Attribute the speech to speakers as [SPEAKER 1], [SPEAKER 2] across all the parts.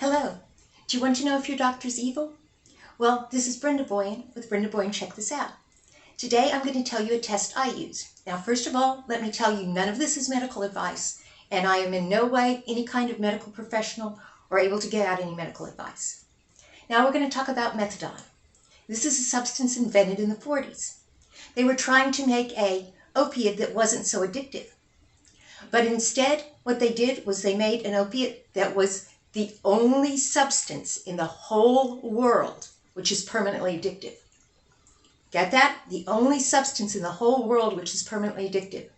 [SPEAKER 1] Hello. Do you want to know if your doctor's evil? Well, this is Brenda Boyan with Brenda Boyan Check This Out. Today I'm going to tell you a test I use. Now, first of all, let me tell you none of this is medical advice, and I am in no way any kind of medical professional or able to give out any medical advice. Now we're going to talk about methadone. This is a substance invented in the 40s. They were trying to make an opiate that wasn't so addictive. But instead, what they did was they made an opiate that was the only substance in the whole world which is permanently addictive. Get that? The only substance in the whole world which is permanently addictive.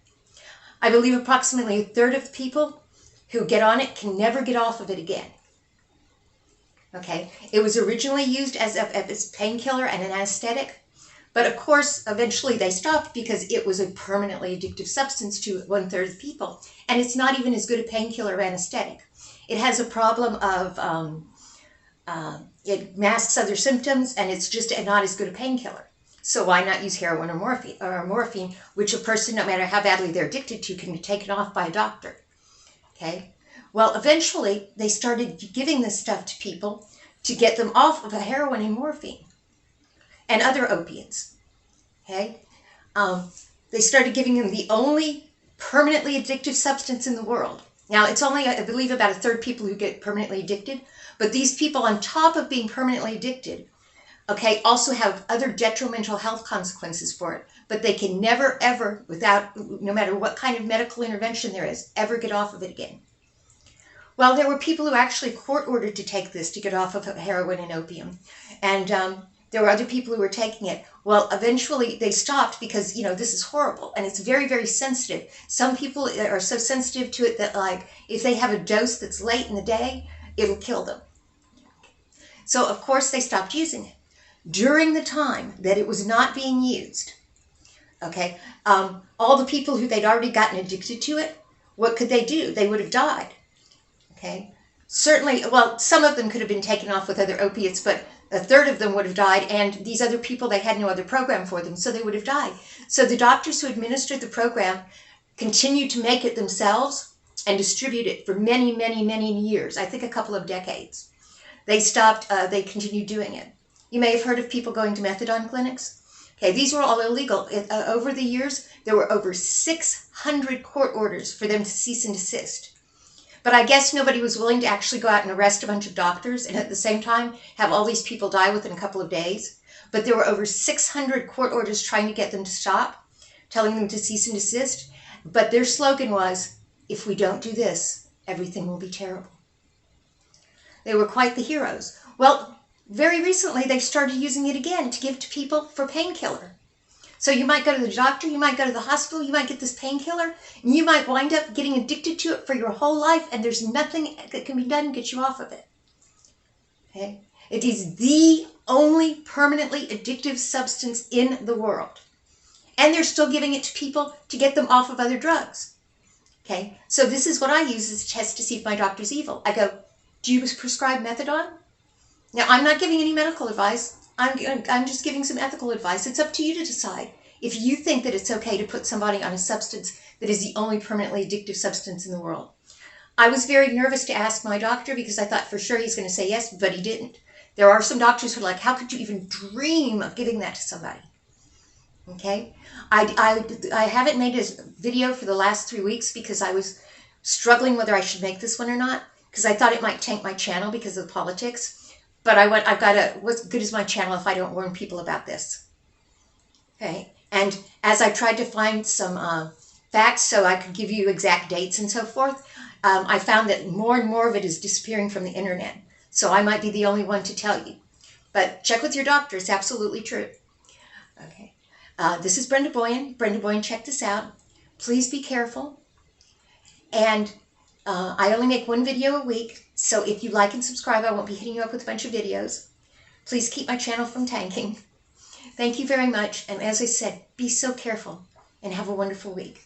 [SPEAKER 1] I believe approximately a third of people who get on it can never get off of it again. Okay, it was originally used as a painkiller and an anesthetic, but of course, eventually they stopped because it was a permanently addictive substance to 1/3 of people, and it's not even as good a painkiller or anesthetic. It has a problem of, it masks other symptoms, and it's just not as good a painkiller. So why not use heroin or morphine, which a person, no matter how badly they're addicted to, can be taken off by a doctor. Okay? Well, eventually, they started giving this stuff to people to get them off of heroin and morphine and other opiates. Okay? They started giving them the only permanently addictive substance in the world. Now, it's only, I believe, about a third people who get permanently addicted, but these people, on top of being permanently addicted, okay, also have other detrimental health consequences for it, but they can never, ever, without, no matter what kind of medical intervention there is, ever get off of it again. Well, there were people who actually court-ordered to take this to get off of heroin and opium, and there were other people who were taking it. Well, eventually they stopped because, this is horrible, and it's very, very sensitive. Some people are so sensitive to it that, like, if they have a dose that's late in the day, it'll kill them. So, of course, they stopped using it. During the time that it was not being used, okay, all the people who they'd already gotten addicted to it, what could they do? They would have died, okay? Certainly, well, some of them could have been taken off with other opiates, but a third of them would have died, and these other people, they had no other program for them, so they would have died. So the doctors who administered the program continued to make it themselves and distribute it for many, many, many years, I think a couple of decades. They stopped, they continued doing it. You may have heard of people going to methadone clinics. Okay, these were all illegal. Over the years, there were over 600 court orders for them to cease and desist. But I guess nobody was willing to actually go out and arrest a bunch of doctors and at the same time have all these people die within a couple of days. But there were over 600 court orders trying to get them to stop, telling them to cease and desist. But their slogan was, if we don't do this, everything will be terrible. They were quite the heroes. Well, very recently they started using it again to give to people for painkiller. So you might go to the doctor, you might go to the hospital, you might get this painkiller, and you might wind up getting addicted to it for your whole life, and there's nothing that can be done to get you off of it. Okay? It is the only permanently addictive substance in the world. And they're still giving it to people to get them off of other drugs. Okay? So this is what I use as a test to see if my doctor's evil. I go, do you prescribe methadone? Now, I'm not giving any medical advice. I'm just giving some ethical advice. It's up to you to decide if you think that it's okay to put somebody on a substance that is the only permanently addictive substance in the world. I was very nervous to ask my doctor because I thought for sure he's going to say yes, but he didn't. There are some doctors who are like, how could you even dream of giving that to somebody? Okay? I haven't made a video for the last 3 weeks because I was struggling whether I should make this one or not because I thought it might tank my channel because of the politics. But what good is my channel if I don't warn people about this? Okay, and as I tried to find some facts so I could give you exact dates and so forth, I found that more and more of it is disappearing from the internet. So I might be the only one to tell you. But check with your doctor, it's absolutely true. Okay, this is Brenda Boyan. Brenda Boyan, check this out. Please be careful. And I only make one video a week, so if you like and subscribe, I won't be hitting you up with a bunch of videos. Please keep my channel from tanking. Thank you very much, and as I said, be so careful, and have a wonderful week.